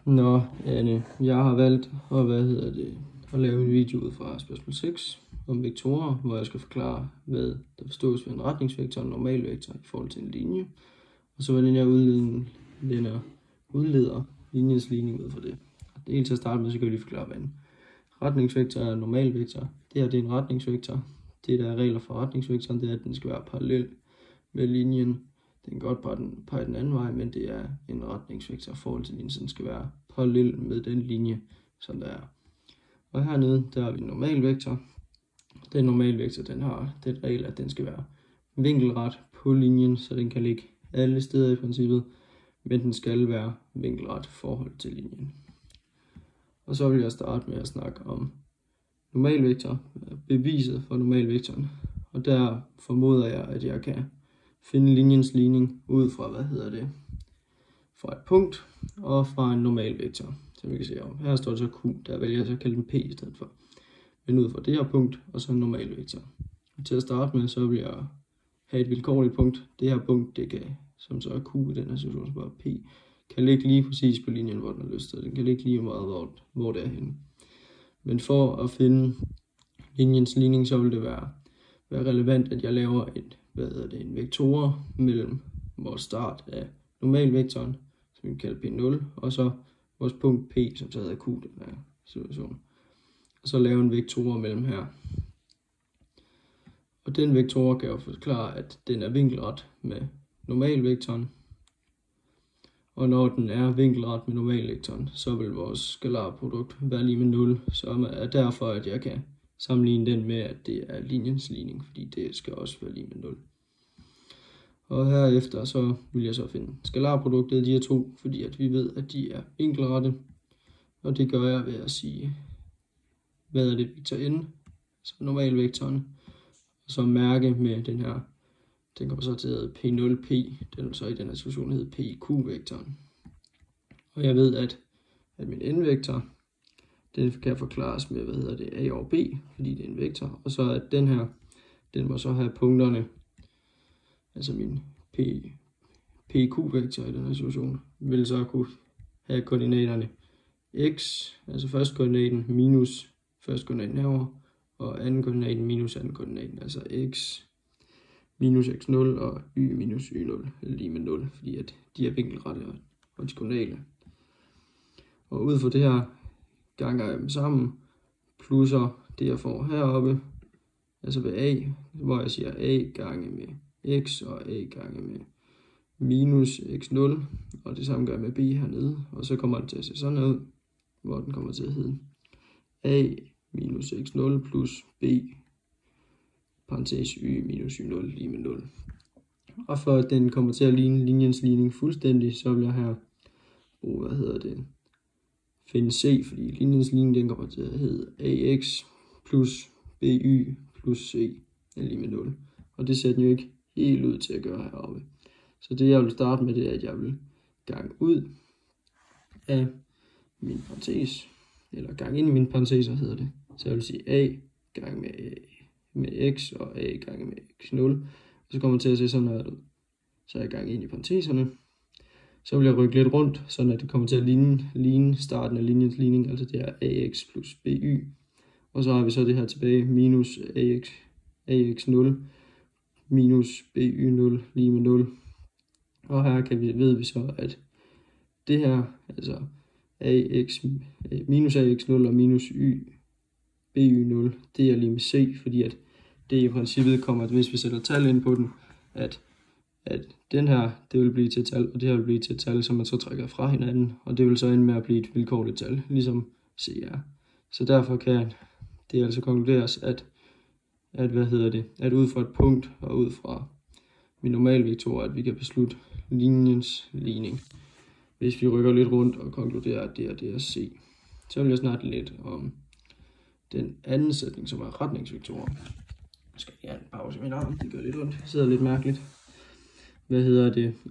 Nå, Anne, jeg har valgt at lave en video ud fra spørgsmål 6 om vektorer, hvor jeg skal forklare, hvad der forstås ved en retningsvektor og en normalvektor i forhold til en linje, og så hvordan jeg udleder linjens ligning ud fra det. Det er til at starte med, så kan vi lige forklare, hvad en retningsvektor er en normalvektor. Det her det er en retningsvektor. Det der er regler for retningsvektoren, det er, at den skal være parallel med linjen. Den kan godt pege den anden vej, men det er en retningsvektor i forhold til linjen, så den skal være parallel med den linje, som der er. Og hernede, der har vi en normalvektor. Den normalvektor, den har den regel, at den skal være vinkelret på linjen, så den kan ligge alle steder i princippet, men den skal være vinkelret i forhold til linjen. Og så vil jeg starte med at snakke om normalvektor, beviset for normalvektoren. Og der formoder jeg, at jeg kan finde linjens ligning ud fra, fra et punkt og fra en normalvektor, som vi kan se om. Her står det så Q, der vælger jeg så at kalde den P i stedet for. Men ud fra det her punkt, og så en normalvektor. Og til at starte med, så vil jeg have et vilkårligt punkt. Det her punkt, det kan, som så er Q i den her situation, så bare P, kan ligge lige præcis på linjen, hvor den har lyst til. Den kan ligge lige meget, hvor det er henne. Men for at finde linjens ligning, så vil det være relevant, at jeg laver en vektor mellem vores start af normalvektoren, som vi kalder P0, og så vores punkt P, som så hedder Q i den her situation. Og så lave en vektor mellem her. Og den vektor kan jo forklare, at den er vinkelret med normalvektoren. Og når den er vinkelret med normalvektoren, så vil vores skalarprodukt være lige med 0, som er derfor, at jeg kan sammenligne den med, at det er linjens ligning, fordi det skal også være lige med 0. Og herefter så vil jeg så finde skalarproduktet af de her to, fordi at vi ved, at de er vinkelrette. Og det gør jeg ved at sige, hvad er det vektor n, så normalvektoren, og så mærke med den her, den kommer så til at hedde P0P, den vil så i den her situation hedde PQ-vektoren. Og jeg ved, at min n-vektor, den kan forklares med, A over B, fordi det er en vektor. Og så at den her, den må så have punkterne, altså min PQ-vektor i den her situation, vil så kunne have koordinaterne x, altså første koordinaten minus første koordinaten herover, og anden koordinaten minus anden koordinaten, altså x minus x0 og y minus y0 lige med 0, fordi at de er vinkelrette og diagonale. Og ud fra det her ganger jeg dem sammen, plusser det jeg får heroppe, altså ved a, hvor jeg siger a gange med x og a gange med minus x0, og det samme gør jeg med b hernede, og så kommer det til at se sådan ud, hvor den kommer til at hedde a minus x0 plus b parentes y minus y0 lige med 0. Og for at den kommer til at ligne linjens ligning fuldstændig, så vil jeg her bruge, finde c, fordi linjens ligning den kommer til at hedde ax plus by plus c er lige med 0. Og det ser den jo ikke helt ud til at gøre heroppe. Så det jeg vil starte med, det er, at jeg vil gange ud af min parentes, eller gange ind i min parenteser hedder det. Så jeg vil sige a gange med x og a gange med x0, og så kommer det til at se sådan her ud. Så jeg gang ind i parenteserne. Så vil jeg rykke lidt rundt, så det kommer til at ligne starten af linjens ligning, altså det er ax plus by. Og så har vi så det her tilbage, minus ax0 minus by0 lige med 0. Og her ved vi så, at det her, altså minus ax0 og minus by0, det er lige med c, fordi at det i princippet kommer, at hvis vi sætter tal ind på den, at den her, det vil blive til et tal, og det her vil blive til et tal, som man så trækker fra hinanden, og det vil så ende med at blive et vilkårligt tal, ligesom c er. Så derfor kan det altså konkluderes, at ud fra et punkt og ud fra min normalvektor, at vi kan beslutte linjens ligning, hvis vi rykker lidt rundt og konkluderer, at det er c. Så vil jeg snakke lidt om den anden sætning, som er retningsvektorer. Jeg skal have en pause i min arm, det gør lidt ondt, det sidder lidt mærkeligt.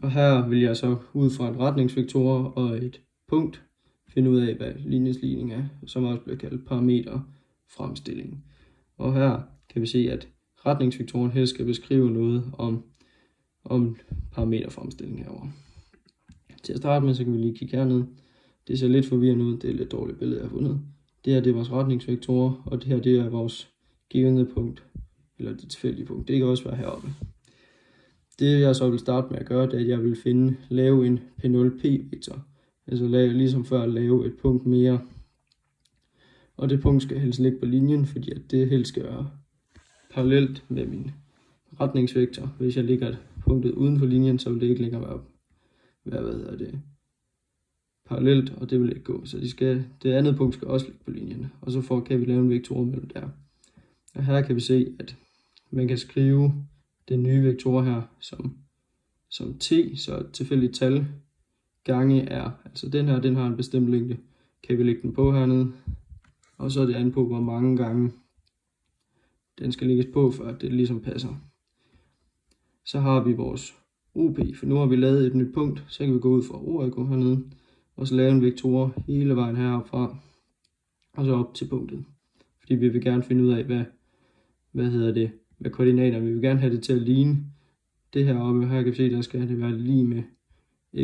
Og her vil jeg så ud fra en retningsvektor og et punkt finde ud af, hvad linjens ligning er, som også bliver kaldt parameterfremstilling. Og her kan vi se, at retningsvektoren helst skal beskrive noget om parameterfremstilling herovre. Til at starte med, så kan vi lige kigge herned. Det ser lidt forvirrende ud, det er et lidt dårligt billede, jeg har fundet. Det her det er vores retningsvektorer, og det her det er vores givende punkt, eller det tilfældige punkt. Det kan også være heroppe. Det jeg så vil starte med at gøre, det er, at jeg vil lave en P0P-vektor. Altså ligesom før lave et punkt mere. Og det punkt skal helst ligge på linjen, fordi at det helst skal være parallelt med min retningsvektor. Hvis jeg lægger punktet uden for linjen, så vil det ikke længere være parallelt, og det vil ikke gå. Så det andet punkt skal også ligge på linjen, og så kan vi lave en vektor mellem der. Og her kan vi se, at man kan skrive den nye vektor her som t, så et tilfældigt tal gange r. Altså den her, den har en bestemt længde. Kan vi lægge den på hernede, og så er det an på, hvor mange gange den skal lægges på, for at det ligesom passer. Så har vi vores OP, for nu har vi lavet et nyt punkt, så kan vi gå ud fra ORK hernede, og så lave en vektor hele vejen heropfra, og så op til punktet. Fordi vi vil gerne finde ud af, hvad koordinater, vi vil gerne have det til at ligne det her oppe. Her kan vi se, der skal det være lige med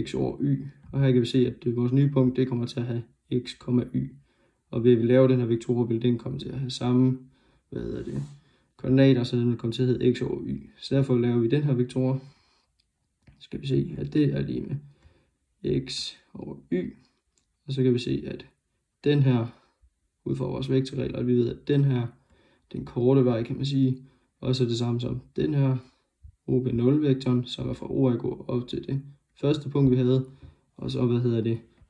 x over y, og her kan vi se, at vores nye punkt, det kommer til at have x, y. Og ved at vi laver den her vektor, vil den komme til at have samme, koordinater, så den vil komme til at hedde x over y. Så derfor laver vi den her vektor. Skal vi se, at det er lige med x over y. Og så kan vi se, at den her, ud fra vores vektorregler, vi ved, at den her, den korte vej, kan man sige, også er det samme som den her OP0-vektoren, som er fra ORK op til det første punkt, vi havde, og så,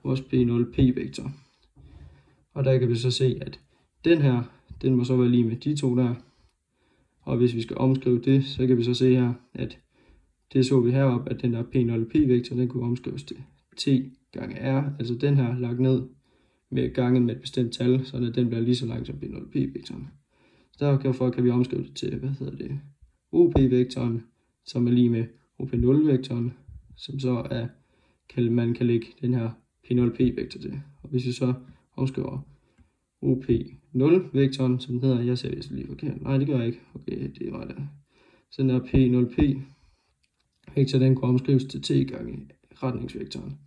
vores P0P-vektor. Og der kan vi så se, at den her, den må så være lige med de to der. Og hvis vi skal omskrive det, så kan vi så se her, at det så vi heroppe, at den der P0P-vektor, den kunne omskrives til t gange r, altså den her lagt ned med gangen med et bestemt tal, så den bliver lige så lang som P0P-vektoren. Så derfor kan vi omskrive det til, OP-vektoren, som er lige med OP0-vektoren, som så er, man kan lægge den her P0P-vektor til. Og hvis vi så omskriver OP0-vektoren, som den hedder, jeg ser det lige forkert. Nej, det gør jeg ikke. Okay, det var der. Så den her P0P-vektor, den kunne omskrives til t gange retningsvektoren.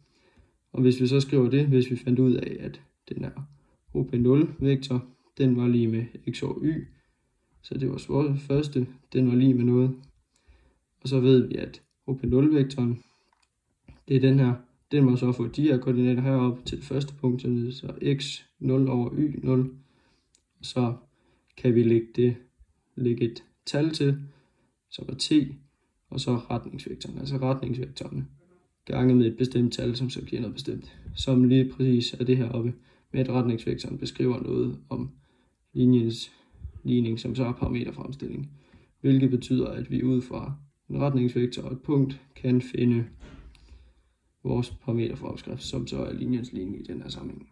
Og hvis vi så skriver det, hvis vi fandt ud af, at den her OP0-vektor, den var lige med x over y, så det var vores første, den var lige med noget. Og så ved vi, at OP0-vektoren, det er den her, den må så få de her koordinater heroppe til det første punkt, så x 0 over y 0. Og så kan vi lægge et tal til, som er t, og så retningsvektoren, altså retningsvektoren gange med et bestemt tal, som så giver noget bestemt, som lige præcis er det her oppe, med at retningsvektoren beskriver noget om linjens ligning, som så er parameterfremstilling, hvilket betyder, at vi ud fra en retningsvektor og et punkt kan finde vores parameterfremskrift, som så er linjens ligning i den her sammenhæng.